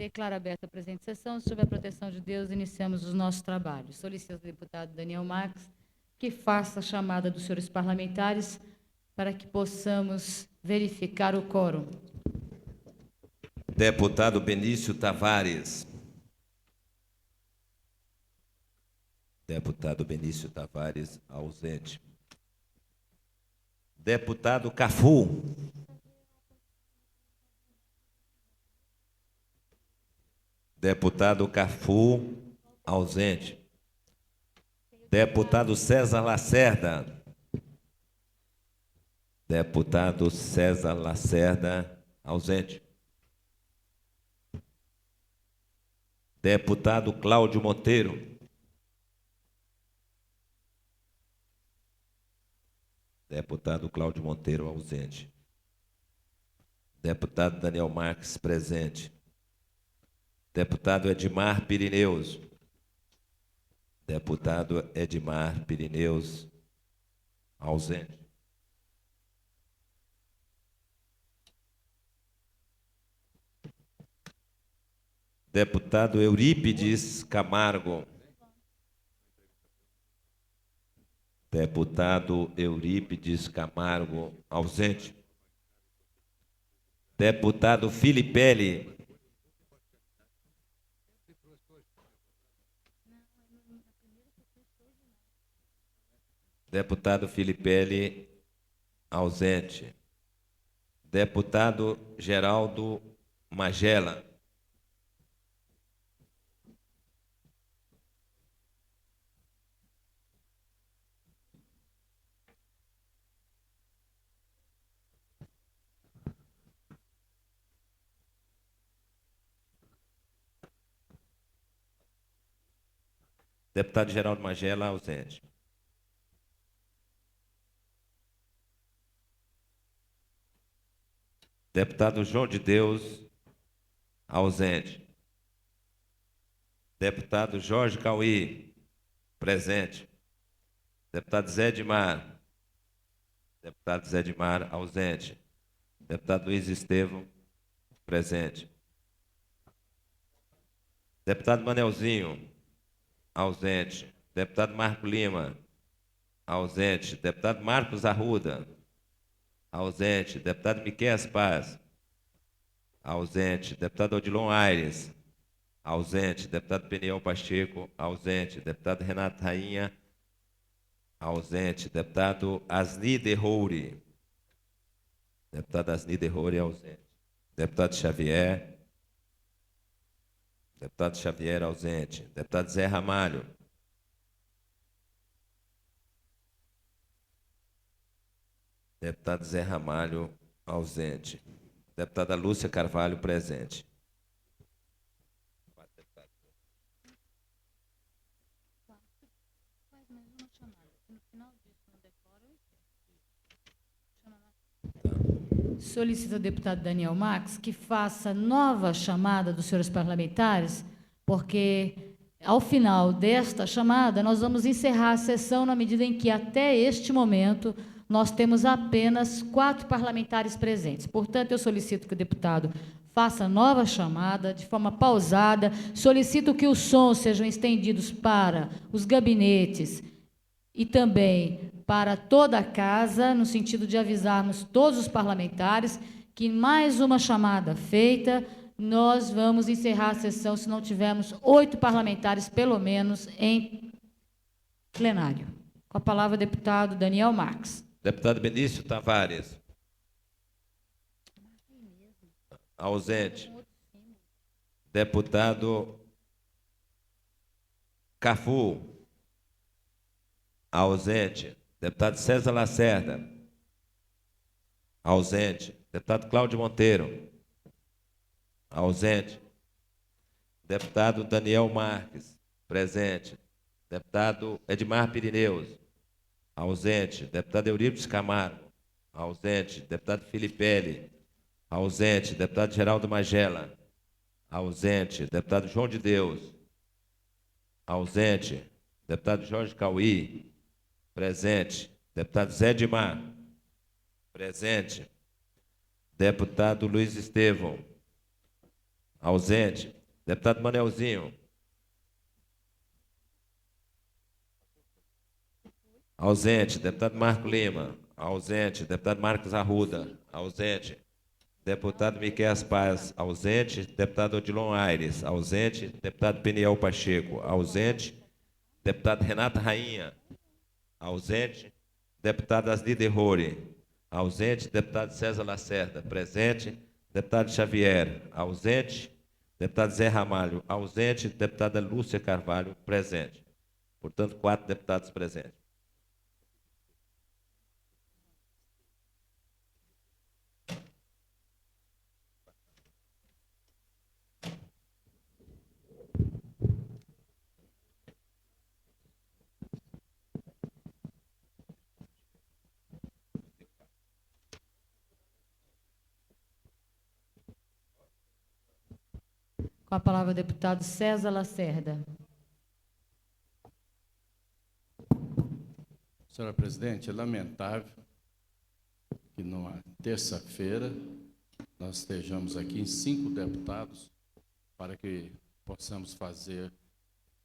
Declaro aberta a presente sessão. Sob a proteção de Deus, iniciamos os nossos trabalhos. Solicito ao deputado Daniel Marques que faça a chamada dos senhores parlamentares para que possamos verificar o quórum. Deputado Benício Tavares. Deputado Benício Tavares, ausente. Deputado Cafu. Deputado Cafu, ausente. Deputado César Lacerda. Deputado César Lacerda, ausente. Deputado Cláudio Monteiro. Deputado Cláudio Monteiro, ausente. Deputado Daniel Marques, presente. Deputado Edmar Pirineus. Deputado Edmar Pirineus, ausente. Deputado Eurípides Camargo. Deputado Eurípides Camargo, ausente. Deputado Filipelli. Deputado Filipelli, ausente. Deputado Geraldo Magela. Deputado Geraldo Magela, ausente. Deputado João de Deus, ausente. Deputado Jorge Cauí, presente. Deputado Zé Edmar. Deputado Zé Edmar, ausente. Deputado Luiz Estevão, presente. Deputado Manelzinho, ausente. Deputado Marco Lima, ausente. Deputado Marcos Arruda, ausente. Deputado Miqueias Paz, ausente. Deputado Odilon Aires, ausente. Deputado Peniel Pacheco, ausente. Deputado Renato Rainha, ausente. Deputado Asni Derrouri. Deputado Asni Derrouri, ausente. Deputado Xavier. Deputado Xavier, ausente. Deputado Zé Ramalho. Deputado Zé Ramalho, ausente. Deputada Lúcia Carvalho, presente. Solicito ao deputado Daniel Marques que faça nova chamada dos senhores parlamentares, porque, ao final desta chamada, nós vamos encerrar a sessão na medida em que, até este momento, nós temos apenas 4 parlamentares presentes. Portanto, eu solicito que o deputado faça nova chamada, de forma pausada. Solicito que os sons sejam estendidos para os gabinetes e também para toda a casa, no sentido de avisarmos todos os parlamentares que, mais uma chamada feita, nós vamos encerrar a sessão se não tivermos 8 parlamentares, pelo menos, em plenário. Com a palavra, o deputado Daniel Marques. Deputado Benício Tavares. Ausente. Deputado Cafu. Ausente. Deputado César Lacerda. Ausente. Deputado Cláudio Monteiro. Ausente. Deputado Daniel Marques. Presente. Deputado Edmar Pirineus. Ausente. Deputado Eurípides Camargo. Ausente. Deputado Filipelli. Ausente. Deputado Geraldo Magela. Ausente. Deputado João de Deus. Ausente. Deputado Jorge Cauí. Presente. Deputado Zé Edmar. Presente. Deputado Luiz Estevão. Ausente. Deputado Manelzinho. Ausente. Deputado Marco Lima. Ausente. Deputado Marcos Arruda. Ausente. Deputado Miquel Paz. Ausente. Deputado Odilon Aires. Ausente. Deputado Peniel Pacheco. Ausente. Deputado Renata Rainha. Ausente. Deputado Asli Derrore. Ausente. Deputado César Lacerda. Presente. Deputado Xavier. Ausente. Deputado Zé Ramalho. Ausente. Deputada Lúcia Carvalho. Presente. Portanto, 4 deputados presentes. Com a palavra o deputado César Lacerda. Senhora presidente, é lamentável que numa terça-feira nós estejamos aqui em 5 deputados para que possamos fazer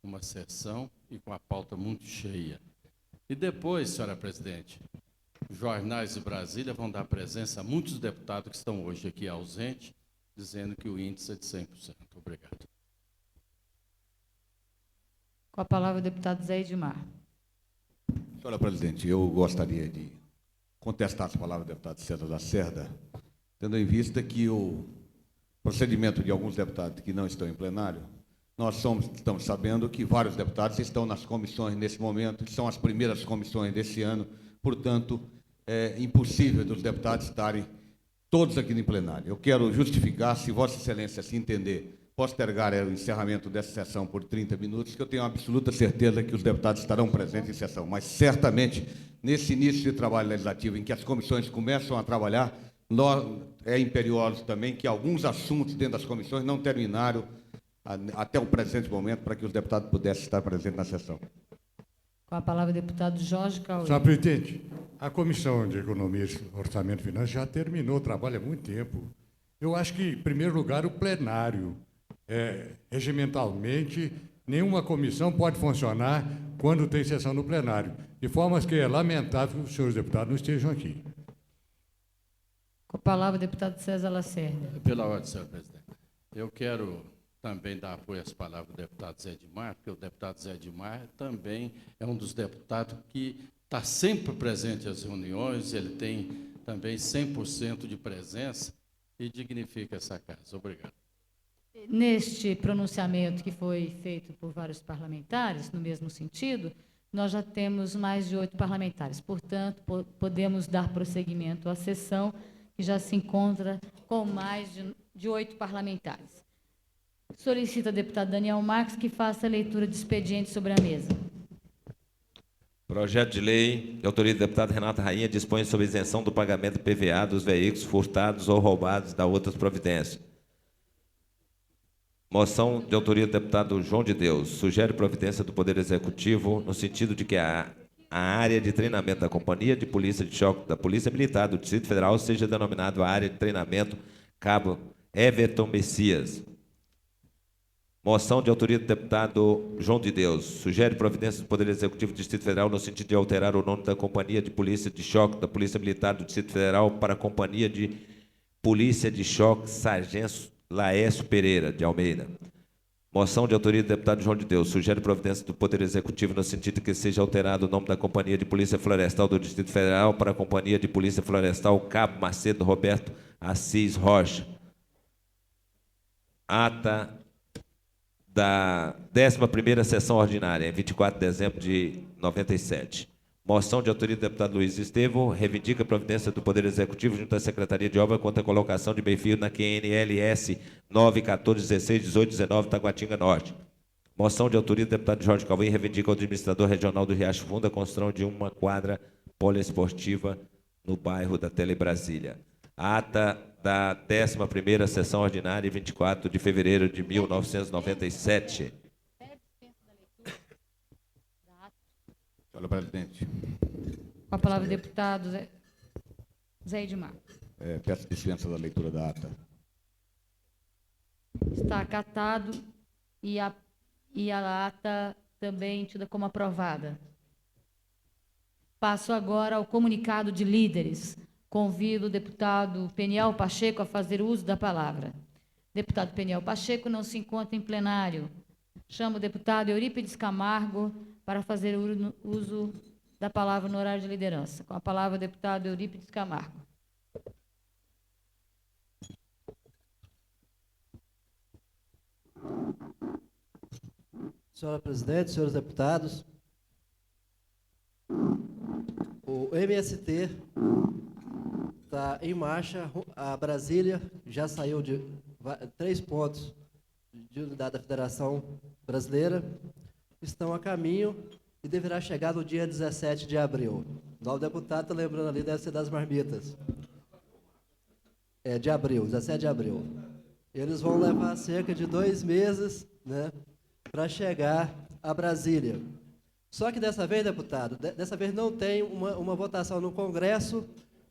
uma sessão e com a pauta muito cheia. E depois, senhora presidente, os jornais de Brasília vão dar presença a muitos deputados que estão hoje aqui ausentes, dizendo que o índice é de 100%. Obrigado. Com a palavra o deputado Zé Edmar. Senhora presidente, eu gostaria de contestar as palavras do deputado César Lacerda, tendo em vista que o procedimento de alguns deputados que não estão em plenário, nós estamos sabendo que vários deputados estão nas comissões nesse momento, que são as primeiras comissões desse ano, portanto, é impossível dos deputados estarem todos aqui no plenário. Eu quero justificar, se Vossa Excelência se entender, postergar o encerramento dessa sessão por 30 minutos, que eu tenho absoluta certeza que os deputados estarão presentes em sessão. Mas, certamente, nesse início de trabalho legislativo, em que as comissões começam a trabalhar, é imperioso também que alguns assuntos dentro das comissões não terminaram até o presente momento para que os deputados pudessem estar presentes na sessão. Com a palavra o deputado Jorge Cauê. Senhor presidente, a Comissão de Economia, Orçamento e Finanças já terminou o trabalho há muito tempo. Eu acho que, em primeiro lugar, o plenário. Regimentalmente, nenhuma comissão pode funcionar quando tem sessão no plenário, de forma que é lamentável que os senhores deputados não estejam aqui. Com a palavra o deputado César Lacerda. Pela ordem, senhor presidente. Eu quero também dar apoio às palavras do deputado Zé Edmar, porque o deputado Zé Edmar também é um dos deputados que está sempre presente às reuniões, ele tem também 100% de presença e dignifica essa casa. Obrigado. Neste pronunciamento que foi feito por vários parlamentares, no mesmo sentido, nós já temos mais de 8 parlamentares. Portanto, podemos dar prosseguimento à sessão, que já se encontra com mais de 8 parlamentares. Solicita ao deputado Daniel Marques que faça a leitura de expediente sobre a mesa. Projeto de lei de autoria do deputado Renata Rainha dispõe sobre isenção do pagamento do PVA dos veículos furtados ou roubados da outras providências. Moção de autoria do deputado João de Deus. Sugere providência do Poder Executivo no sentido de que a área de treinamento da Companhia de Polícia de Choque da Polícia Militar do Distrito Federal seja denominado a área de treinamento Cabo Everton Messias. Moção de autoria do deputado João de Deus. Sugere providência do Poder Executivo do Distrito Federal no sentido de alterar o nome da Companhia de Polícia de Choque da Polícia Militar do Distrito Federal para a Companhia de Polícia de Choque Sargento Laércio Pereira de Almeida. Moção de autoria do deputado João de Deus. Sugere providência do Poder Executivo no sentido de que seja alterado o nome da Companhia de Polícia Florestal do Distrito Federal para a Companhia de Polícia Florestal Cabo Macedo Roberto Assis Rocha. Ata da 11ª sessão ordinária, em 24 de dezembro de 97. Moção de autoria do deputado Luiz Estevão reivindica a providência do Poder Executivo junto à Secretaria de Obras contra a colocação de meio-fio na QNLS 9, 14, 16, 18, 19, Taguatinga Norte. Moção de autoria do deputado Jorge Cauê reivindica ao administrador regional do Riacho Fundo a construção de uma quadra poliesportiva no bairro da Telebrasília. Ata da 11ª sessão ordinária, 24 de fevereiro de 1997. Senhora presidente. Com a palavra o deputado Zé Edmar. Peço dispensa da leitura da ata. Está acatado e a ata também tida como aprovada. Passo agora ao comunicado de líderes. Convido o deputado Peniel Pacheco a fazer uso da palavra. Deputado Peniel Pacheco não se encontra em plenário. Chamo o deputado Eurípides Camargo para fazer uso da palavra no horário de liderança. Com a palavra, o deputado Eurípides Camargo. Senhora presidente, senhores deputados, o MST está em marcha. A Brasília já saiu de 3 pontos de unidade da Federação Brasileira, estão a caminho e deverá chegar no dia 17 de abril. O novo deputado está lembrando ali, deve ser das marmitas. De abril, 17 de abril. Eles vão levar cerca de 2 meses, né, para chegar a Brasília. Só que dessa vez, deputado, dessa vez não tem uma votação no Congresso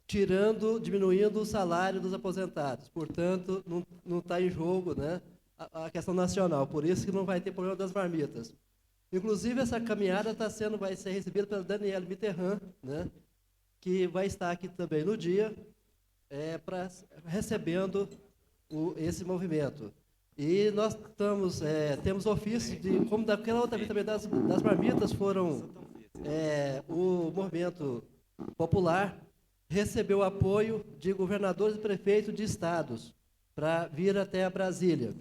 diminuindo o salário dos aposentados. Portanto, não está em jogo, né, a questão nacional. Por isso que não vai ter problema das marmitas. Inclusive, essa caminhada vai ser recebida pela Danielle Mitterrand, né, que vai estar aqui também no dia, recebendo esse movimento. E nós temos ofício como daquela outra vez também das marmitas foram o movimento popular recebeu apoio de governadores e prefeitos de estados para vir até a Brasília.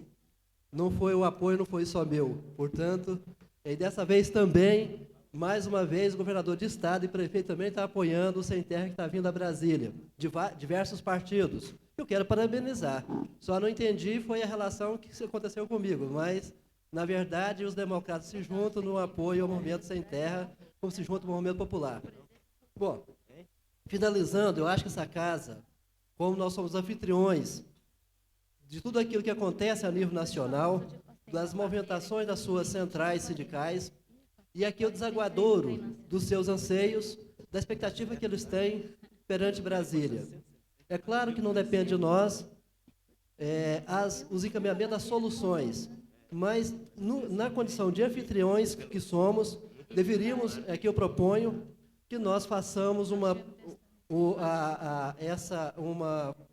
Não foi o apoio, não foi só meu. Portanto, e dessa vez também, mais uma vez, o governador de estado e prefeito também está apoiando o Sem Terra que está vindo a Brasília, de diversos partidos. Eu quero parabenizar. Só não entendi foi a relação que aconteceu comigo, mas, na verdade, os democratas se juntam no apoio ao movimento Sem Terra, como se juntam ao movimento popular. Bom, finalizando, eu acho que essa casa, como nós somos anfitriões de tudo aquilo que acontece a nível nacional, das movimentações das suas centrais sindicais, e aqui o desaguadouro dos seus anseios, da expectativa que eles têm perante Brasília. É claro que não depende de nós os encaminhamentos das soluções, mas na condição de anfitriões que somos, deveríamos, que eu proponho, que nós façamos uma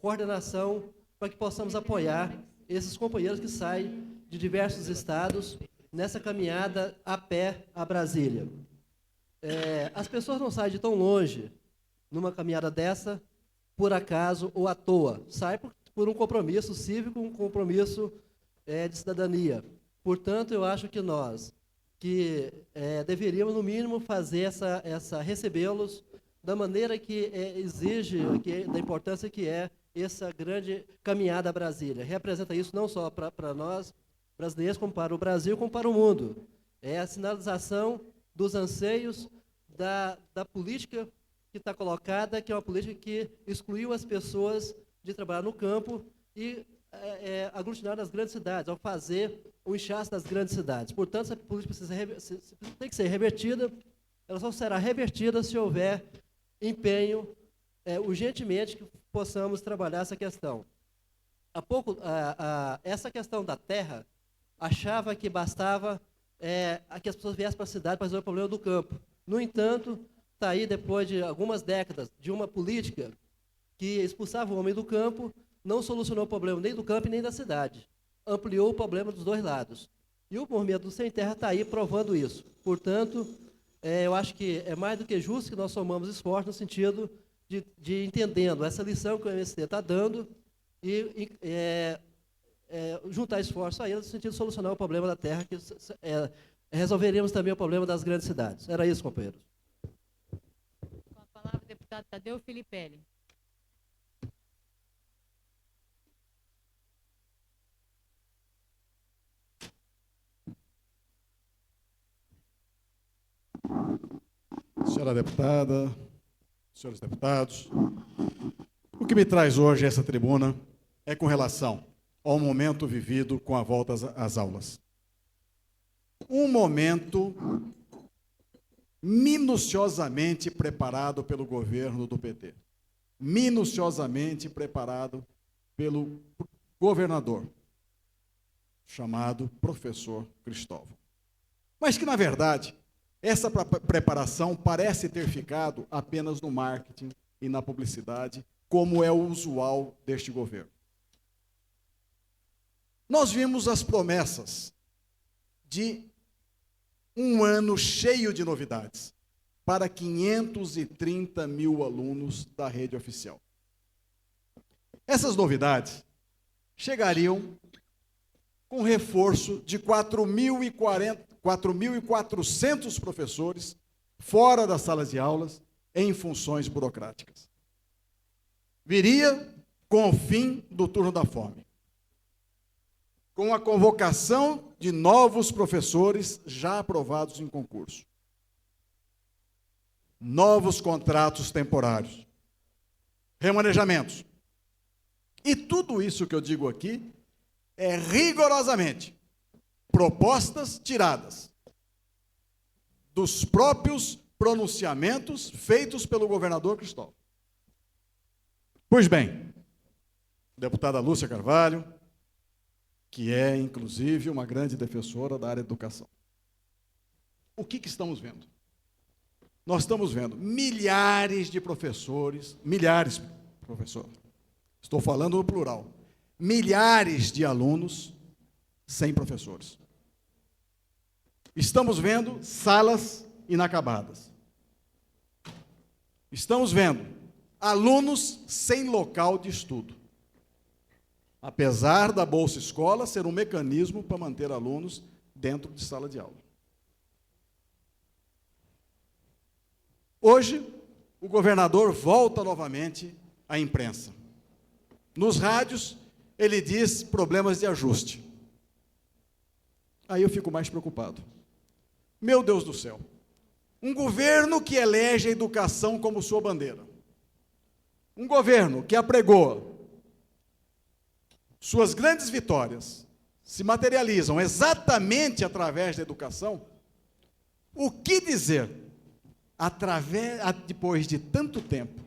coordenação para que possamos apoiar esses companheiros que saem de diversos estados nessa caminhada a pé a Brasília. As pessoas não saem de tão longe numa caminhada dessa por acaso ou à toa. Sai por um compromisso cívico, um compromisso de cidadania. Portanto, eu acho que nós deveríamos, no mínimo, fazer recebê-los da maneira que exige, da importância que é essa grande caminhada a Brasília. Representa isso não só para nós, brasileiros, como para o Brasil, como para o mundo. É a sinalização dos anseios da política que está colocada, que é uma política que excluiu as pessoas de trabalhar no campo e aglutinar nas grandes cidades, ao fazer o inchaço das grandes cidades. Portanto, essa política tem que ser revertida, ela só será revertida se houver empenho, urgentemente, que possamos trabalhar essa questão. Há pouco, essa questão da terra, achava que bastava que as pessoas viessem para a cidade para resolver o problema do campo. No entanto, está aí, depois de algumas décadas, de uma política que expulsava o homem do campo, não solucionou o problema nem do campo e nem da cidade. Ampliou o problema dos dois lados. E o movimento do Sem Terra está aí provando isso. Portanto, eu acho que é mais do que justo que nós somamos esforços no sentido de entendendo essa lição que o MST está dando e juntar esforços a eles no sentido de solucionar o problema da terra, que resolveríamos também o problema das grandes cidades. Era isso, companheiros. Com a palavra, o deputado Tadeu Filipelli. Senhora deputada, senhores deputados, o que me traz hoje a essa tribuna é com relação ao momento vivido com a volta às aulas. Um momento minuciosamente preparado pelo governo do PT, minuciosamente preparado pelo governador. chamado professor Cristóvão. Mas que, na verdade, essa preparação parece ter ficado apenas no marketing e na publicidade, como é o usual deste governo. Nós vimos as promessas de um ano cheio de novidades para 530 mil alunos da rede oficial. Essas novidades chegariam com reforço de 4.400 professores fora das salas de aulas em funções burocráticas. Viria com o fim do turno da fome, com a convocação de novos professores já aprovados em concurso, novos contratos temporários, remanejamentos. E tudo isso que eu digo aqui é rigorosamente propostas tiradas dos próprios pronunciamentos feitos pelo governador Cristóvão. Pois bem, deputada Lúcia Carvalho, que é, inclusive, uma grande defensora da área de educação. O que estamos vendo? Nós estamos vendo milhares de professores, estou falando no plural, milhares de alunos sem professores. Estamos vendo salas inacabadas. Estamos vendo alunos sem local de estudo. Apesar da Bolsa Escola ser um mecanismo para manter alunos dentro de sala de aula. Hoje, o governador volta novamente à imprensa. Nos rádios, ele diz problemas de ajuste. Aí eu fico mais preocupado. Meu Deus do céu, um governo que elege a educação como sua bandeira, um governo que apregoa suas grandes vitórias, se materializam exatamente através da educação, o que dizer, depois de tanto tempo,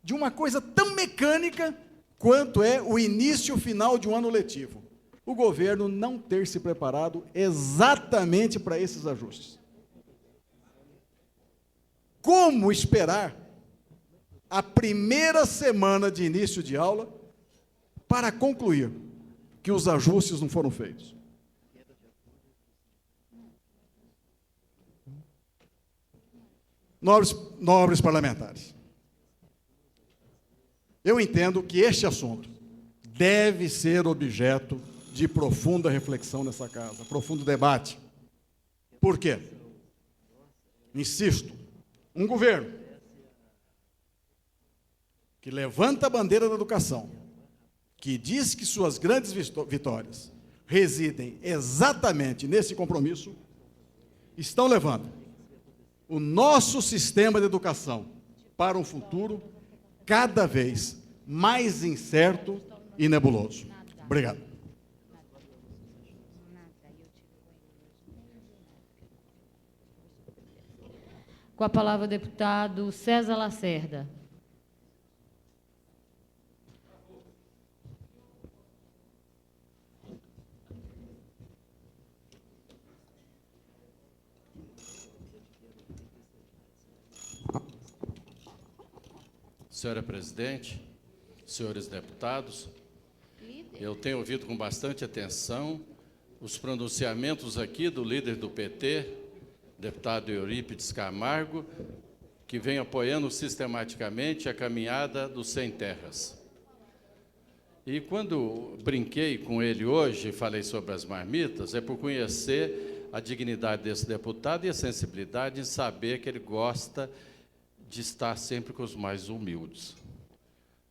de uma coisa tão mecânica quanto é o início e o final de um ano letivo? O governo não ter se preparado exatamente para esses ajustes. Como esperar a primeira semana de início de aula para concluir que os ajustes não foram feitos? Nobres parlamentares, eu entendo que este assunto deve ser objeto de profunda reflexão nessa casa, profundo debate. Por quê? Insisto, um governo que levanta a bandeira da educação, que diz que suas grandes vitórias residem exatamente nesse compromisso, estão levando o nosso sistema de educação para um futuro cada vez mais incerto e nebuloso. Obrigado. Com a palavra o deputado César Lacerda. Senhora presidente, senhores deputados, eu tenho ouvido com bastante atenção os pronunciamentos aqui do líder do PT, deputado Eurípides Camargo, que vem apoiando sistematicamente a caminhada dos sem terras. E quando brinquei com ele hoje e falei sobre as marmitas, é por conhecer a dignidade desse deputado e a sensibilidade em saber que ele gosta de estar sempre com os mais humildes.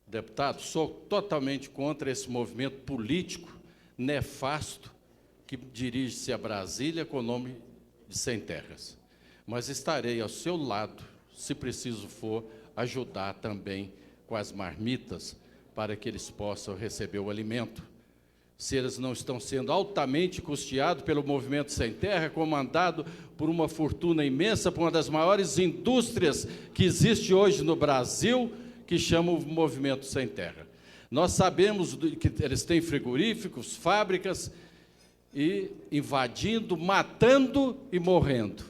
Deputado, sou totalmente contra esse movimento político nefasto que dirige-se a Brasília com o nome de sem terras. Mas estarei ao seu lado, se preciso for, ajudar também com as marmitas para que eles possam receber o alimento. Se eles não estão sendo altamente custeados pelo Movimento Sem Terra, comandado por uma fortuna imensa, por uma das maiores indústrias que existe hoje no Brasil, que chama o Movimento Sem Terra. Nós sabemos que eles têm frigoríficos, fábricas, e invadindo, matando e morrendo.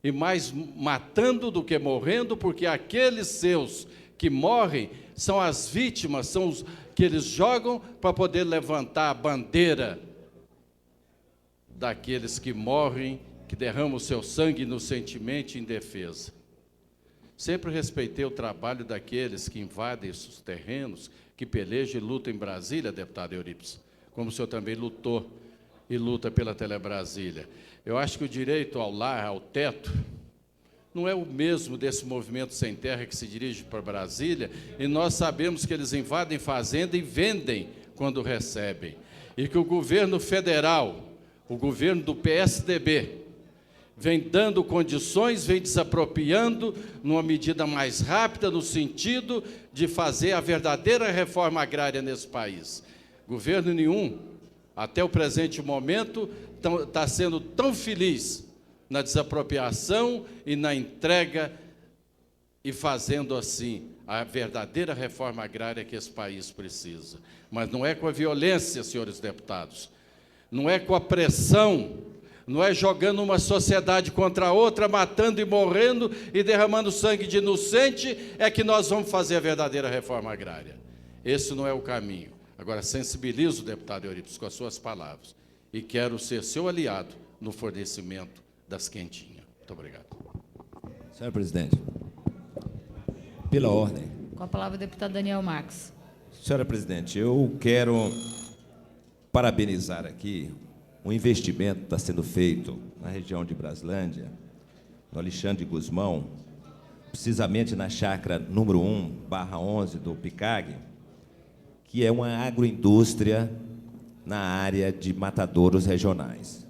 E mais matando do que morrendo, porque aqueles seus que morrem são as vítimas, são os que eles jogam para poder levantar a bandeira daqueles que morrem, que derramam o seu sangue inocentemente em defesa. Sempre respeitei o trabalho daqueles que invadem esses terrenos, que pelejam e lutam em Brasília, deputado Eurípides, como o senhor também lutou e luta pela Telebrasília. Eu acho que o direito ao lar, ao teto, não é o mesmo desse movimento sem terra que se dirige para Brasília, e nós sabemos que eles invadem fazenda e vendem quando recebem. E que o governo federal, o governo do PSDB, vem dando condições, vem desapropriando numa medida mais rápida, no sentido de fazer a verdadeira reforma agrária nesse país. Governo nenhum, até o presente momento, está sendo tão feliz na desapropriação e na entrega e fazendo assim a verdadeira reforma agrária que esse país precisa. Mas não é com a violência, senhores deputados, não é com a pressão, não é jogando uma sociedade contra a outra, matando e morrendo e derramando sangue de inocente, é que nós vamos fazer a verdadeira reforma agrária. Esse não é o caminho. Agora, sensibilizo o deputado Eurípides com as suas palavras e quero ser seu aliado no fornecimento das quentinhas. Muito obrigado. Senhor presidente, pela ordem. Com a palavra o deputado Daniel Marques. Senhora presidente, eu quero parabenizar aqui um investimento que está sendo feito na região de Braslândia, no Alexandre Guzmão, precisamente na chácara número 1/11 do PICAG, que é uma agroindústria na área de matadouros regionais.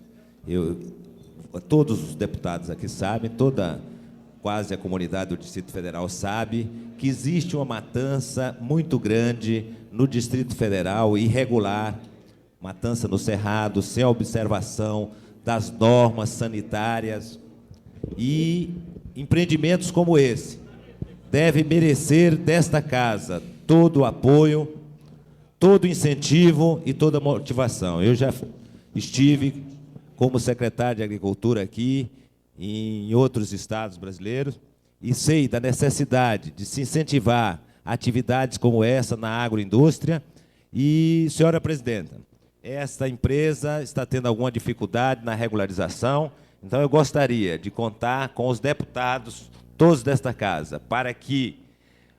Todos os deputados aqui sabem, quase a comunidade do Distrito Federal sabe que existe uma matança muito grande no Distrito Federal, irregular, matança no Cerrado, sem observação das normas sanitárias, e empreendimentos como esse devem merecer desta casa todo o apoio, todo o incentivo e toda a motivação. Eu já estive como secretário de Agricultura aqui em outros estados brasileiros e sei da necessidade de se incentivar atividades como essa na agroindústria. E, senhora presidenta, esta empresa está tendo alguma dificuldade na regularização, então eu gostaria de contar com os deputados, todos desta casa, para que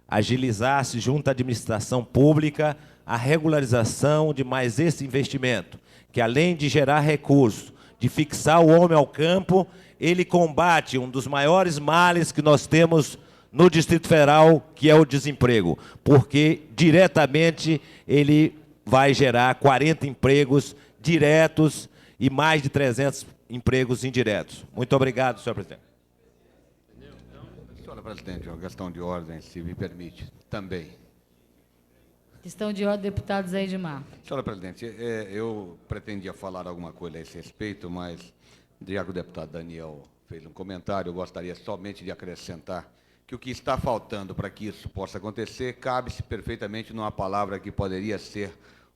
agilizasse junto à administração pública a regularização de mais esse investimento, que além de gerar recursos, de fixar o homem ao campo, ele combate um dos maiores males que nós temos no Distrito Federal, que é o desemprego, porque diretamente ele vai gerar 40 empregos diretos e mais de 300 empregos indiretos. Muito obrigado, senhor presidente. Senhora presidente, uma questão de ordem, se me permite, também. Questão de ordem, deputado Zé Edmar. Senhora presidente, eu pretendia falar alguma coisa a esse respeito, mas já que o deputado Daniel fez um comentário, eu gostaria somente de acrescentar que o que está faltando para que isso possa acontecer cabe-se perfeitamente numa palavra que poderia ser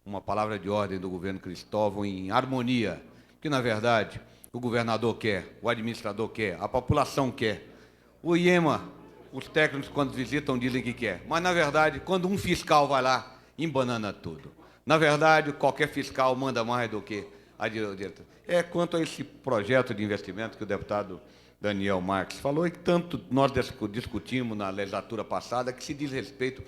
uma palavra de ordem do governo Cristóvão em harmonia, que, na verdade, o governador quer, o administrador quer, a população quer. O IEMA, os técnicos, quando visitam, dizem que quer, mas, na verdade, quando um fiscal vai lá, embanana tudo. Na verdade, qualquer fiscal manda mais do que a direita. Quanto a esse projeto de investimento que o deputado Daniel Marques falou, e que tanto nós discutimos na legislatura passada, que se diz respeito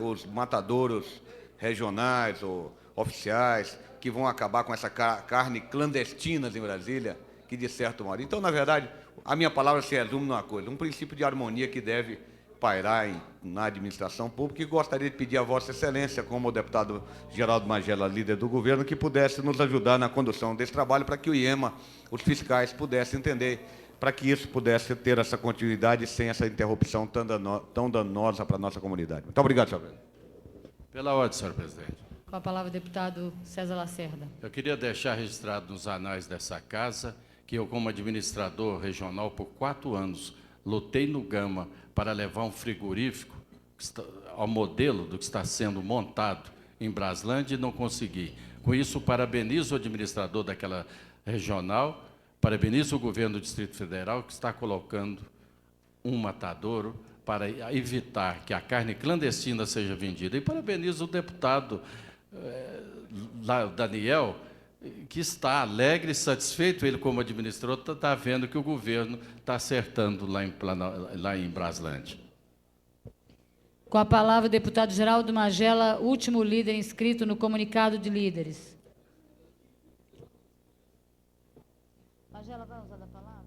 aos matadouros regionais ou oficiais, que vão acabar com essa carne clandestina em Brasília, que de certo modo. Então, na verdade, a minha palavra se resume numa coisa, um princípio de harmonia que deve pairar na administração pública, e gostaria de pedir a Vossa Excelência, como o deputado Geraldo Magela, líder do governo, que pudesse nos ajudar na condução desse trabalho, para que o IEMA, os fiscais, pudessem entender, para que isso pudesse ter essa continuidade sem essa interrupção tão danosa para a nossa comunidade. Muito obrigado, senhor presidente. Pela ordem, senhor presidente. Com a palavra o deputado César Lacerda. Eu queria deixar registrado nos anais dessa casa que eu, como administrador regional, por 4 anos, lutei no Gama para levar um frigorífico ao modelo do que está sendo montado em Braslândia e não consegui. Com isso, parabenizo o administrador daquela regional, parabenizo o governo do Distrito Federal, que está colocando um matadouro para evitar que a carne clandestina seja vendida. E parabenizo o deputado Daniel, que está alegre e satisfeito, ele como administrador está vendo que o governo está acertando lá em Braslândia. Com a palavra, o deputado Geraldo Magela, último líder inscrito no comunicado de líderes. Magela, vai usar a palavra?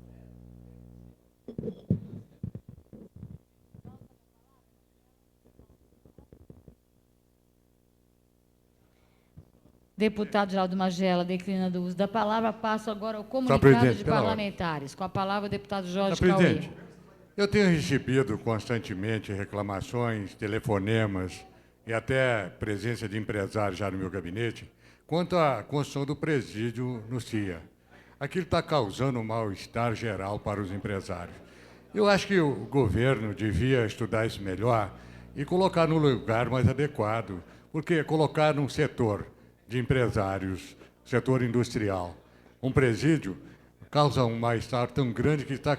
Deputado Geraldo Magela, declinando o uso da palavra, passo agora ao comunicado de parlamentares. Com a palavra, o deputado Jorge Cauê. Eu tenho recebido constantemente reclamações, telefonemas e até presença de empresários já no meu gabinete quanto à construção do presídio no CIA. Aquilo está causando um mal-estar geral para os empresários. Eu acho que o governo devia estudar isso melhor e colocar no lugar mais adequado, porque colocar num setor de empresários, setor industrial, um presídio, causa um mal-estar tão grande que está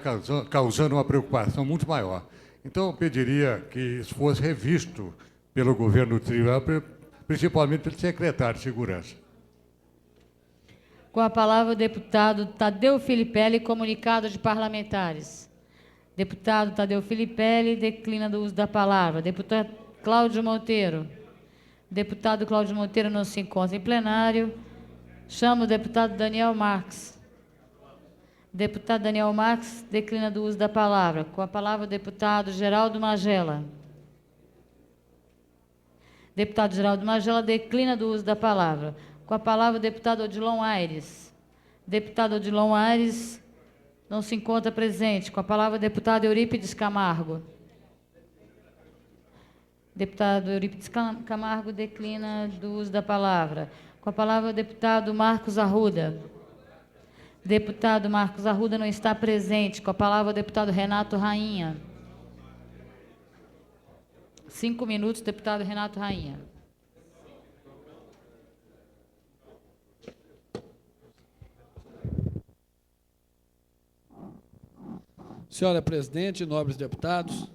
causando uma preocupação muito maior. Então, eu pediria que isso fosse revisto pelo governo tribunal, principalmente pelo secretário de Segurança. Com a palavra, o deputado Tadeu Filipelli, comunicado de parlamentares. Deputado Tadeu Filipelli, declina do uso da palavra. Deputado Cláudio Monteiro. Deputado Cláudio Monteiro não se encontra em plenário. Chamo o deputado Daniel Marques. Deputado Daniel Marques declina do uso da palavra. Com a palavra, o deputado Geraldo Magela. Deputado Geraldo Magela declina do uso da palavra. Com a palavra, o deputado Odilon Aires. Deputado Odilon Aires não se encontra presente. Com a palavra, o deputado Eurípides Camargo. Deputado Eurípides Camargo declina do uso da palavra. Com a palavra, o deputado Marcos Arruda. Deputado Marcos Arruda não está presente. Com a palavra, o deputado Renato Rainha. 5 minutos, deputado Renato Rainha. Senhora presidente, nobres deputados,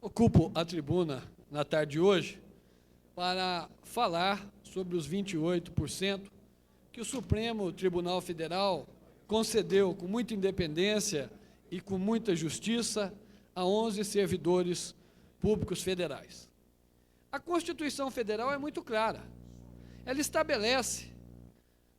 ocupo a tribuna na tarde de hoje para falar sobre os 28% que o Supremo Tribunal Federal concedeu com muita independência e com muita justiça a 11 servidores públicos federais. A Constituição Federal é muito clara. Ela estabelece,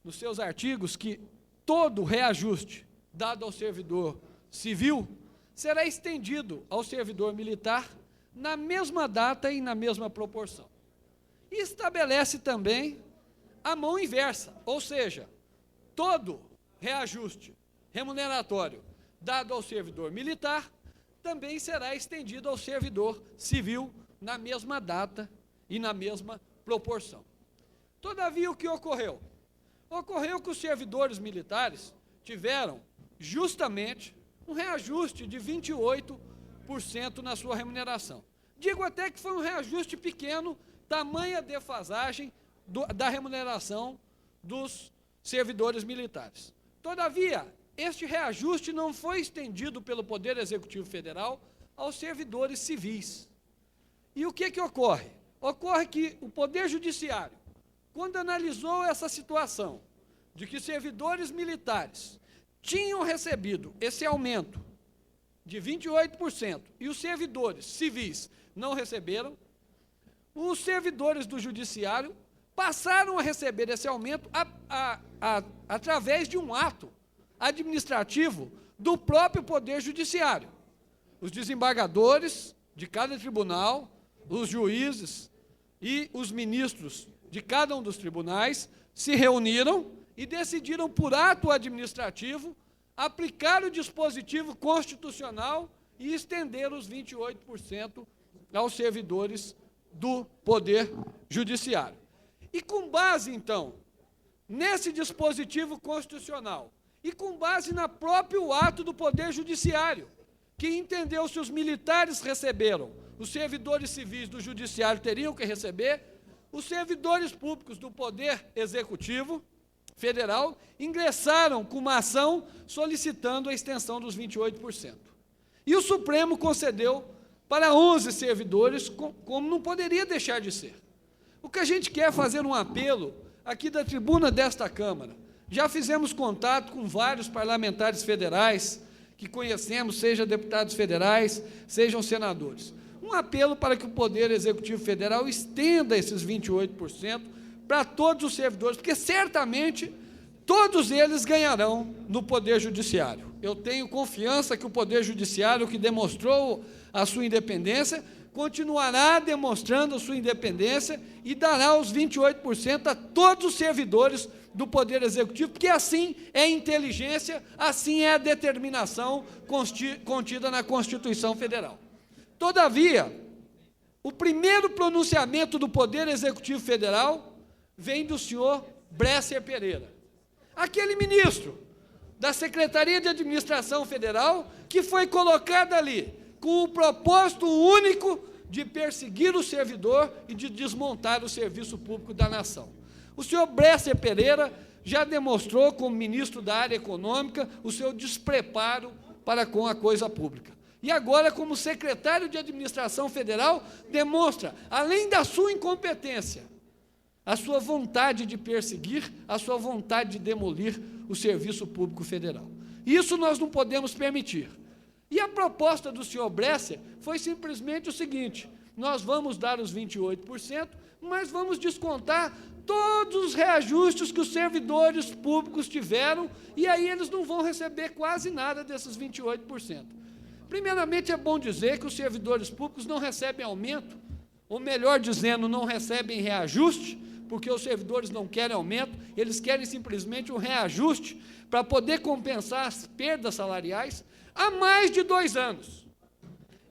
nos seus artigos, que todo reajuste dado ao servidor civil será estendido ao servidor militar na mesma data e na mesma proporção. E estabelece também a mão inversa, ou seja, todo reajuste remuneratório dado ao servidor militar também será estendido ao servidor civil na mesma data e na mesma proporção. Todavia, o que ocorreu? Ocorreu que os servidores militares tiveram justamente um reajuste de 28% na sua remuneração. Digo até que foi um reajuste pequeno, tamanha defasagem da remuneração dos servidores militares. Todavia, este reajuste não foi estendido pelo Poder Executivo Federal aos servidores civis. E o que ocorre? Ocorre que o Poder Judiciário, quando analisou essa situação de que servidores militares tinham recebido esse aumento de 28% e os servidores civis não receberam, os servidores do Judiciário passaram a receber esse aumento através de um ato administrativo do próprio Poder Judiciário. Os desembargadores de cada tribunal, os juízes e os ministros de cada um dos tribunais se reuniram e decidiram, por ato administrativo, aplicar o dispositivo constitucional e estender os 28% aos servidores do Poder Judiciário. E com base, então, nesse dispositivo constitucional e com base no próprio ato do Poder Judiciário, que entendeu se os militares receberam, os servidores civis do Judiciário teriam que receber, os servidores públicos do Poder Executivo Federal ingressaram com uma ação solicitando a extensão dos 28%. E o Supremo concedeu para 11 servidores, como não poderia deixar de ser. O que a gente quer é fazer um apelo aqui da tribuna desta Câmara. Já fizemos contato com vários parlamentares federais que conhecemos, sejam deputados federais, sejam senadores. Um apelo para que o Poder Executivo Federal estenda esses 28% para todos os servidores, porque certamente todos eles ganharão no Poder Judiciário. Eu tenho confiança que o Poder Judiciário, que demonstrou a sua independência, continuará demonstrando a sua independência e dará os 28% a todos os servidores do Poder Executivo, porque assim é a inteligência, assim é a determinação contida na Constituição Federal. Todavia, o primeiro pronunciamento do Poder Executivo Federal vem do senhor Bresser Pereira, aquele ministro da Secretaria de Administração Federal que foi colocado ali com o propósito único de perseguir o servidor e de desmontar o serviço público da nação. O senhor Bresser Pereira já demonstrou, como ministro da área econômica, o seu despreparo para com a coisa pública. E agora, como secretário de Administração Federal, demonstra, além da sua incompetência, a sua vontade de perseguir, a sua vontade de demolir o serviço público federal. Isso nós não podemos permitir. E a proposta do senhor Bresser foi simplesmente o seguinte: nós vamos dar os 28%, mas vamos descontar todos os reajustes que os servidores públicos tiveram, e aí eles não vão receber quase nada desses 28%. Primeiramente, é bom dizer que os servidores públicos não recebem aumento, ou melhor dizendo, não recebem reajuste, porque os servidores não querem aumento, eles querem simplesmente um reajuste para poder compensar as perdas salariais há mais de 2 anos.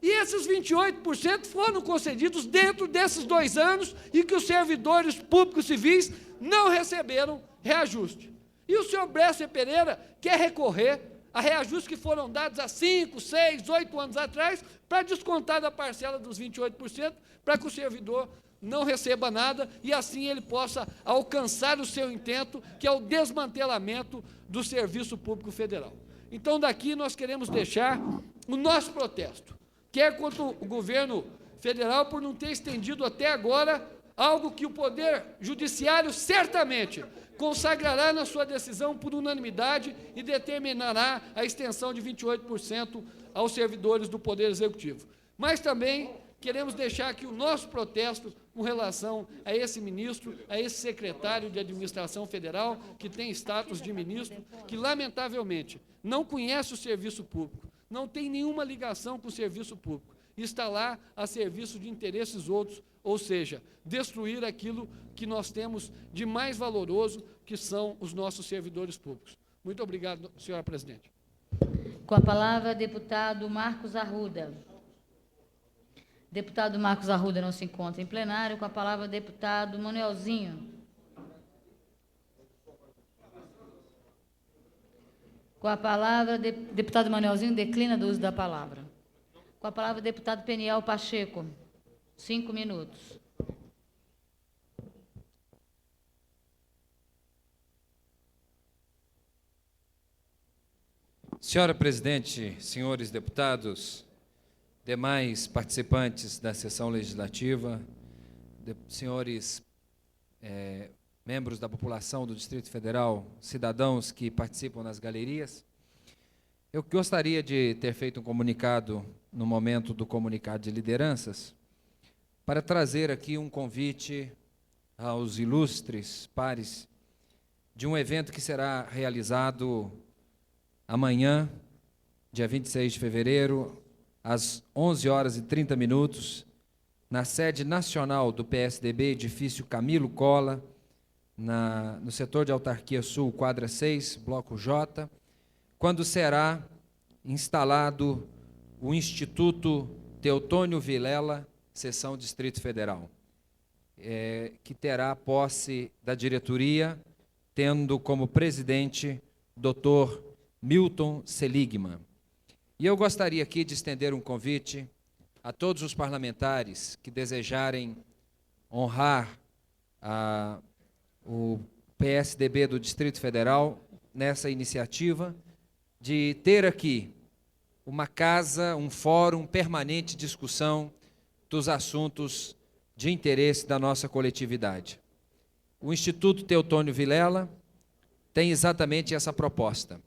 E esses 28% foram concedidos dentro desses 2 anos e que os servidores públicos civis não receberam reajuste. E o senhor Bresser Pereira quer recorrer a reajustes que foram dados há 5, 6, 8 anos atrás para descontar da parcela dos 28%, para que o servidor não receba nada e assim ele possa alcançar o seu intento, que é o desmantelamento do serviço público federal. Então, daqui nós queremos deixar o nosso protesto, quer contra o governo federal por não ter estendido até agora algo que o Poder Judiciário certamente consagrará na sua decisão por unanimidade e determinará a extensão de 28% aos servidores do Poder Executivo. Mas também queremos deixar aqui o nosso protesto com relação a esse ministro, a esse secretário de Administração Federal, que tem status de ministro, que, lamentavelmente, não conhece o serviço público, não tem nenhuma ligação com o serviço público, está lá a serviço de interesses outros, ou seja, destruir aquilo que nós temos de mais valoroso, que são os nossos servidores públicos. Muito obrigado, senhora presidente. Com a palavra, deputado Marcos Arruda. Deputado Marcos Arruda não se encontra em plenário. Com a palavra, deputado Manuelzinho. Com a palavra, deputado Manuelzinho declina do uso da palavra. Com a palavra, deputado Peniel Pacheco. 5 minutos. Senhora presidente, senhores deputados, demais participantes da sessão legislativa, senhores membros da população do Distrito Federal, cidadãos que participam nas galerias, eu gostaria de ter feito um comunicado no momento do comunicado de lideranças, para trazer aqui um convite aos ilustres pares de um evento que será realizado amanhã, dia 26 de fevereiro, às 11h30, na sede nacional do PSDB, edifício Camilo Cola, no setor de Autarquia Sul, quadra 6, bloco J, quando será instalado o Instituto Teotônio Vilela, seção Distrito Federal, que terá posse da diretoria, tendo como presidente Dr. Milton Seligman. E eu gostaria aqui de estender um convite a todos os parlamentares que desejarem honrar o PSDB do Distrito Federal nessa iniciativa de ter aqui uma casa, um fórum permanente de discussão dos assuntos de interesse da nossa coletividade. O Instituto Teotônio Vilela tem exatamente essa proposta: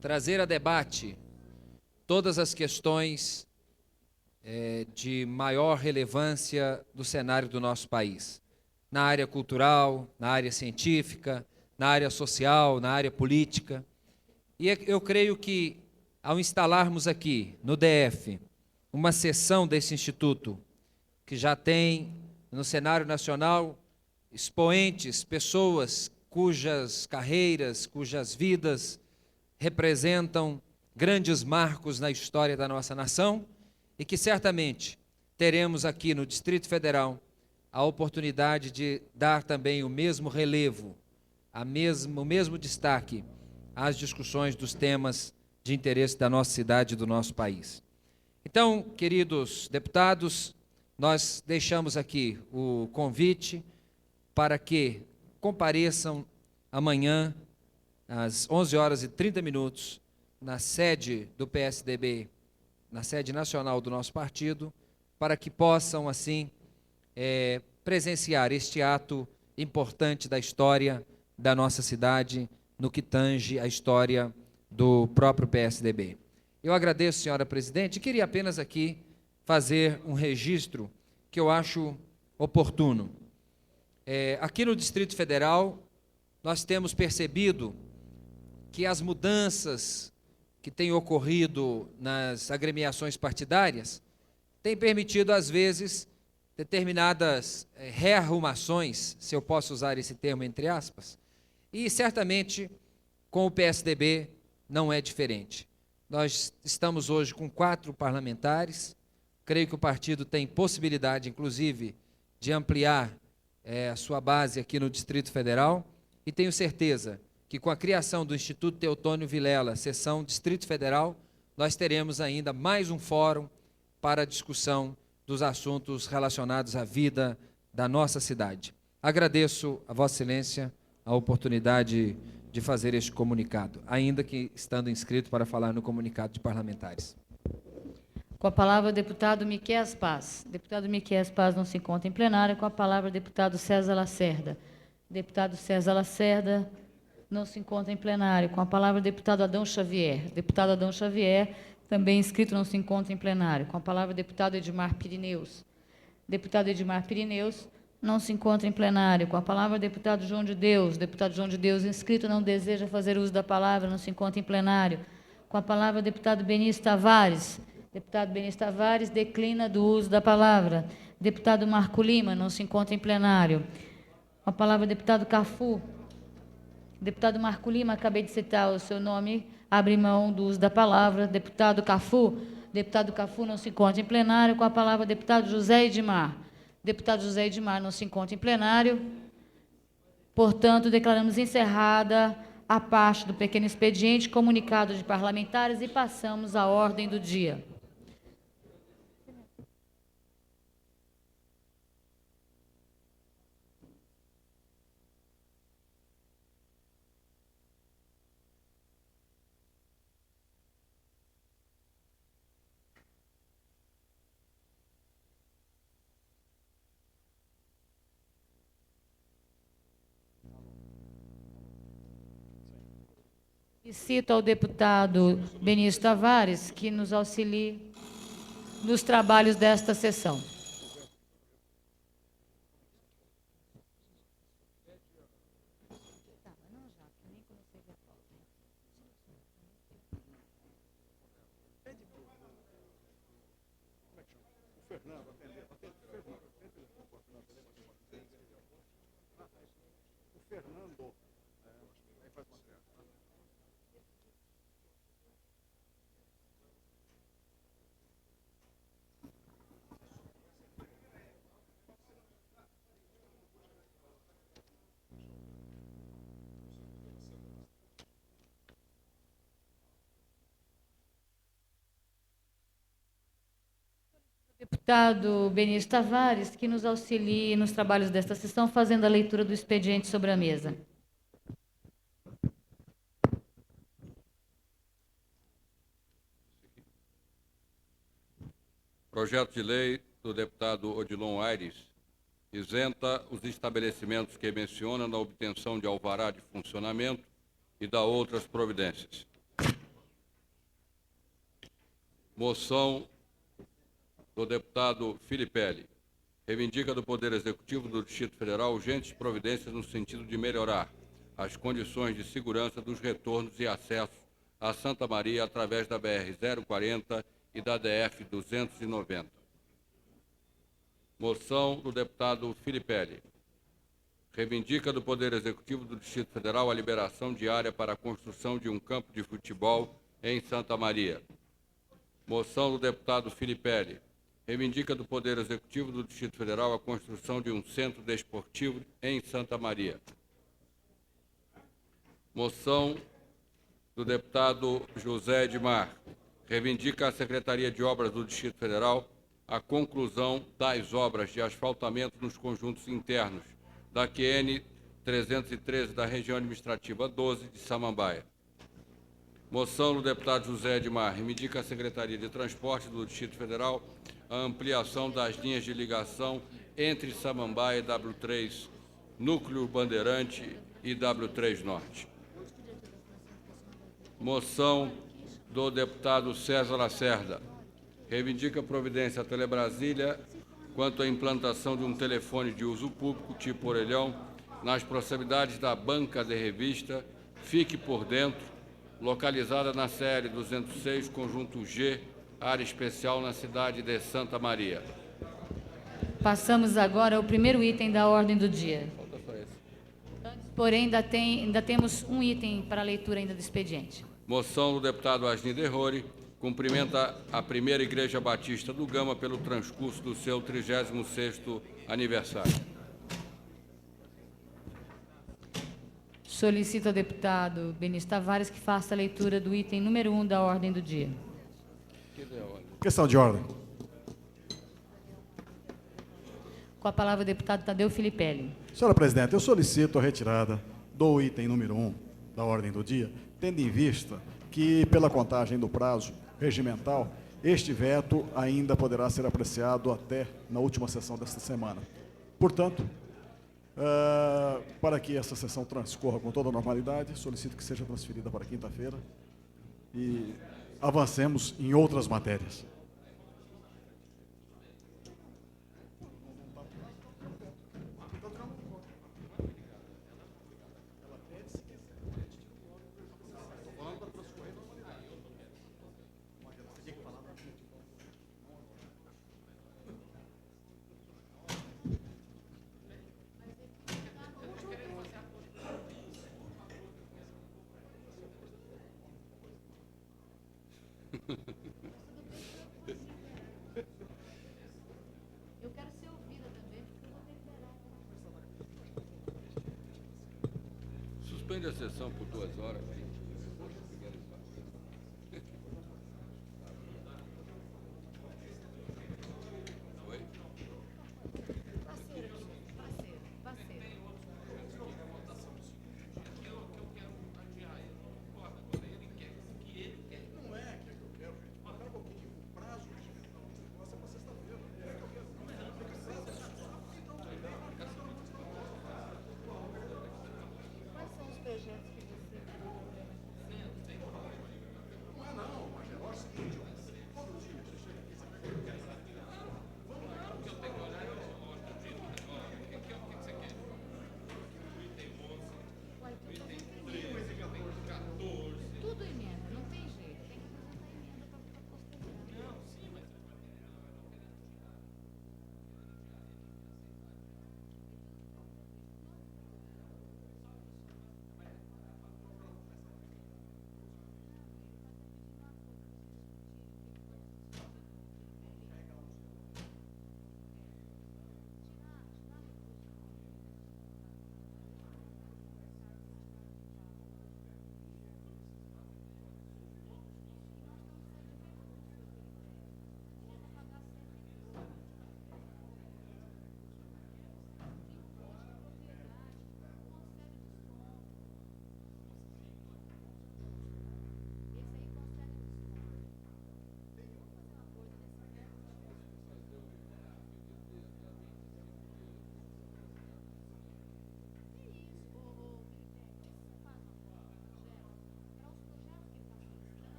trazer a debate todas as questões de maior relevância do cenário do nosso país, na área cultural, na área científica, na área social, na área política. E eu creio que, ao instalarmos aqui, no DF, uma seção desse instituto, que já tem no cenário nacional expoentes, pessoas cujas carreiras, cujas vidas representam grandes marcos na história da nossa nação, e que certamente teremos aqui no Distrito Federal a oportunidade de dar também o mesmo relevo, o mesmo destaque às discussões dos temas de interesse da nossa cidade e do nosso país. Então, queridos deputados, nós deixamos aqui o convite para que compareçam amanhã, às 11h30, na sede do PSDB, na sede nacional do nosso partido, para que possam, assim, presenciar este ato importante da história da nossa cidade, no que tange a história do próprio PSDB. Eu agradeço, senhora presidente, e queria apenas aqui fazer um registro que eu acho oportuno. Aqui no Distrito Federal, nós temos percebido que as mudanças que têm ocorrido nas agremiações partidárias têm permitido, às vezes, determinadas rearrumações, se eu posso usar esse termo entre aspas, e certamente com o PSDB não é diferente. Nós estamos hoje com 4 parlamentares, creio que o partido tem possibilidade, inclusive, de ampliar a sua base aqui no Distrito Federal, e tenho certeza que com a criação do Instituto Teotônio Vilela, seção Distrito Federal, nós teremos ainda mais um fórum para a discussão dos assuntos relacionados à vida da nossa cidade. Agradeço a Vossa Excelência a oportunidade de fazer este comunicado, ainda que estando inscrito para falar no comunicado de parlamentares. Com a palavra, o deputado Miquéas Paz. Deputado Miquéas Paz não se encontra em plenário. Com a palavra, o deputado César Lacerda. Deputado César Lacerda não se encontra em plenário. Com a palavra, o deputado Adão Xavier. Deputado Adão Xavier, também inscrito, não se encontra em plenário. Com a palavra, o deputado Edmar Pirineus. Deputado Edmar Pirineus não se encontra em plenário. Com a palavra, o deputado João de Deus. Deputado João de Deus, inscrito, não deseja fazer uso da palavra, não se encontra em plenário. Com a palavra, o deputado Benício Tavares. Deputado Benício Tavares declina do uso da palavra. Deputado Marco Lima não se encontra em plenário. Com a palavra, o deputado Cafu. Deputado Marco Lima, acabei de citar o seu nome, abre mão do uso da palavra. Deputado Cafu não se encontra em plenário. Com a palavra, o deputado José Edmar. Deputado José Edmar não se encontra em plenário. Portanto, declaramos encerrada a parte do pequeno expediente, comunicado de parlamentares, e passamos à ordem do dia. E cito ao deputado Benício Tavares que nos auxilie nos trabalhos desta sessão. deputado Benício Tavares que nos auxilie nos trabalhos desta sessão, fazendo a leitura do expediente sobre a mesa. Projeto de lei do deputado Odilon Aires isenta os estabelecimentos que menciona na obtenção de alvará de funcionamento e da outras providências. Moção do deputado Filipelli. Reivindica do Poder Executivo do Distrito Federal urgentes providências no sentido de melhorar as condições de segurança dos retornos e acessos a Santa Maria através da BR-040 e da DF-290. Moção do deputado Filipelli. Reivindica do Poder Executivo do Distrito Federal a liberação de área para a construção de um campo de futebol em Santa Maria. Moção do deputado Filipelli. Reivindica do Poder Executivo do Distrito Federal a construção de um centro desportivo em Santa Maria. Moção do deputado José Edmar. Reivindica a Secretaria de Obras do Distrito Federal a conclusão das obras de asfaltamento nos conjuntos internos da QN 313 da região administrativa 12 de Samambaia. Moção do deputado José Edmar. Reivindica a Secretaria de Transporte do Distrito Federal a ampliação das linhas de ligação entre Samambaia e W3 Núcleo Bandeirante e W3 Norte. Moção do deputado César Lacerda. Reivindica providência à Telebrasília quanto à implantação de um telefone de uso público tipo orelhão nas proximidades da banca de revista Fique por Dentro, localizada na CL 206, conjunto G, área especial na cidade de Santa Maria. Passamos agora ao primeiro item da ordem do dia. Porém, ainda temos um item para a leitura ainda do expediente. Moção do deputado Asni Derrori. Cumprimenta a Primeira Igreja Batista do Gama pelo transcurso do seu 36º aniversário. Solicito ao deputado Benício Tavares que faça a leitura do item número 1 da ordem do dia. Questão de ordem. Com a palavra o deputado Tadeu Filipelli. Senhora Presidente, eu solicito a retirada do item número 1 da ordem do dia, tendo em vista que, pela contagem do prazo regimental, este veto ainda poderá ser apreciado até na última sessão desta semana. Portanto, para que essa sessão transcorra com toda a normalidade, solicito que seja transferida para quinta-feira e avancemos em outras matérias. Eu quero ser ouvida também, porque eu vou ter que Suspende a sessão por 2 horas. Oi? Parceiro. Quais são os projetos que você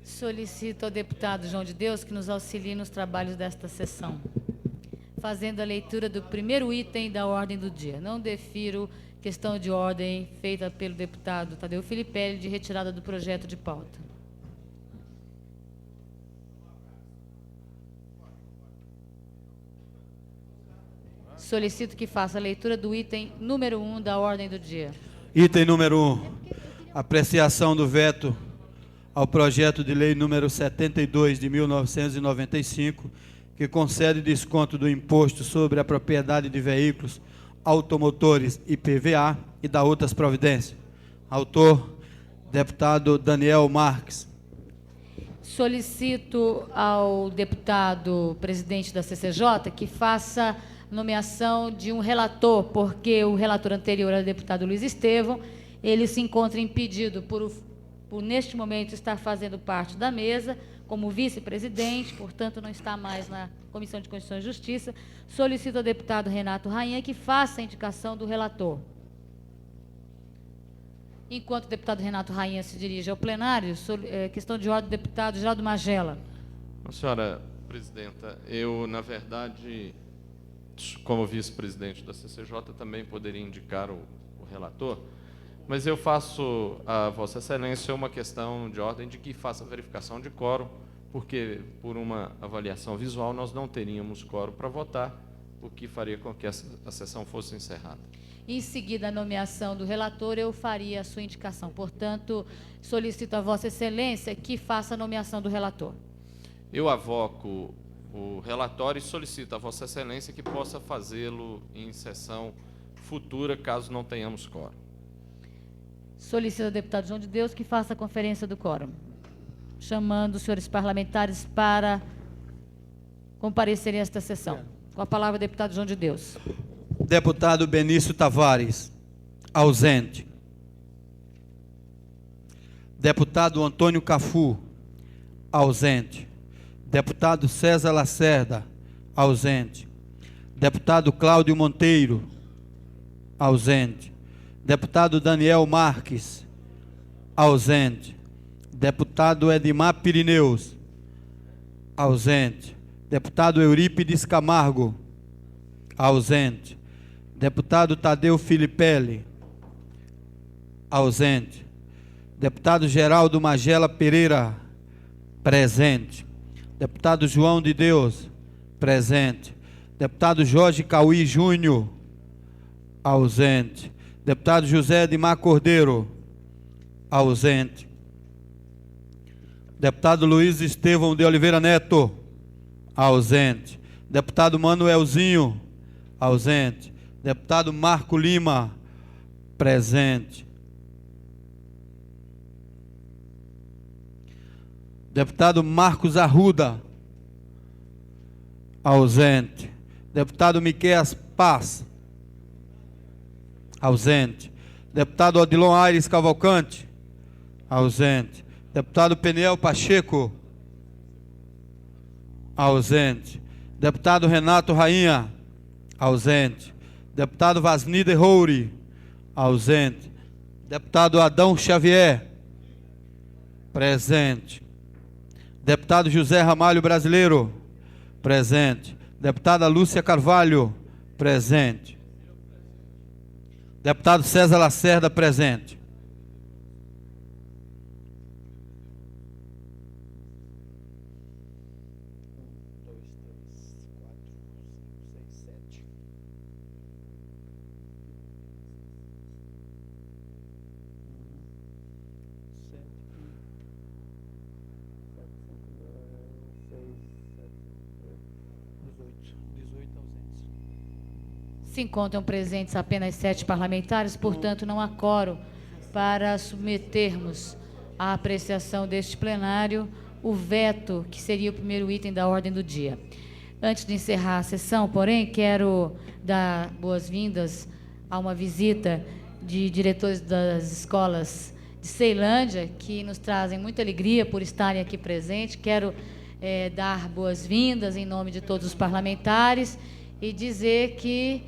Solicito ao deputado João de Deus que nos auxilie nos trabalhos desta sessão, fazendo a leitura do primeiro item da ordem do dia. Não defiro questão de ordem feita pelo deputado Tadeu Filipelli de retirada do projeto de pauta. Solicito que faça a leitura do item número 1 da ordem do dia. Item número 1. Apreciação do veto ao projeto de lei número 72 de 1995, que concede desconto do imposto sobre a propriedade de veículos automotores IPVA e da outras providências. Autor, deputado Daniel Marques. Solicito ao deputado presidente da CCJ que faça nomeação de um relator, porque o relator anterior era o deputado Luiz Estevão, ele se encontra impedido por neste momento, estar fazendo parte da mesa, como vice-presidente, portanto, não está mais na Comissão de Constituição e Justiça. Solicito ao deputado Renato Rainha que faça a indicação do relator. Enquanto o deputado Renato Rainha se dirige ao plenário, questão de ordem do deputado Geraldo Magela. Senhora presidenta, eu, na verdade, como vice-presidente da CCJ, também poderia indicar o relator, mas eu faço a Vossa Excelência uma questão de ordem de que faça a verificação de quórum, porque, por uma avaliação visual, nós não teríamos quórum para votar, o que faria com que a sessão fosse encerrada. Em seguida, a nomeação do relator, eu faria a sua indicação. Portanto, solicito a Vossa Excelência que faça a nomeação do relator. Eu avoco o relatório e solicito a Vossa Excelência que possa fazê-lo em sessão futura, caso não tenhamos quórum. Solicito ao deputado João de Deus que faça a conferência do quórum, chamando os senhores parlamentares para comparecerem a esta sessão. Com a palavra, o deputado João de Deus. Deputado Benício Tavares, ausente. Deputado Antônio Cafu, ausente. Deputado César Lacerda, ausente. Deputado Cláudio Monteiro, ausente. Deputado Daniel Marques, ausente. Deputado Edmar Pirineus, ausente. Deputado Eurípides Camargo, ausente. Deputado Tadeu Filipelli, ausente. Deputado Geraldo Magela Pereira, presente. Deputado João de Deus, presente. Deputado Jorge Cauí Júnior, ausente. Deputado José Edmar Cordeiro, ausente. Deputado Luiz Estevão de Oliveira Neto, ausente. Deputado Manuelzinho, ausente. Deputado Marco Lima, presente. Deputado Marcos Arruda, ausente. Deputado Miqueias Paz, ausente. Deputado Odilon Aires Cavalcante, ausente. Deputado Peniel Pacheco, ausente. Deputado Renato Rainha, ausente. Deputado Vasnida Roure, ausente. Deputado Adão Xavier, presente. Deputado José Ramalho Brasileiro, presente. Deputada Lúcia Carvalho, presente. Deputado César Lacerda, presente. Se encontram presentes apenas 7 parlamentares, portanto, não há quórum para submetermos à apreciação deste plenário o veto, que seria o primeiro item da ordem do dia. Antes de encerrar a sessão, porém, quero dar boas-vindas a uma visita de diretores das escolas de Ceilândia, que nos trazem muita alegria por estarem aqui presentes. Quero dar boas-vindas em nome de todos os parlamentares e dizer que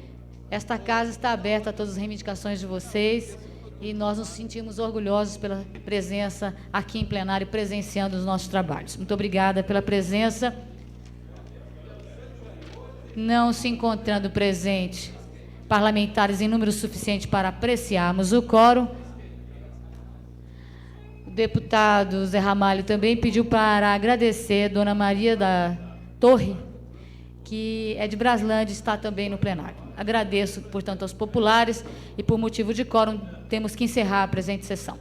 esta casa está aberta a todas as reivindicações de vocês e nós nos sentimos orgulhosos pela presença aqui em plenário, presenciando os nossos trabalhos. Muito obrigada pela presença. Não se encontrando presente parlamentares em número suficiente para apreciarmos o quórum, o deputado Zé Ramalho também pediu para agradecer a Dona Maria da Torre, que é de Braslândia, está também no plenário. Agradeço, portanto, aos populares e, por motivo de quórum, temos que encerrar a presente sessão.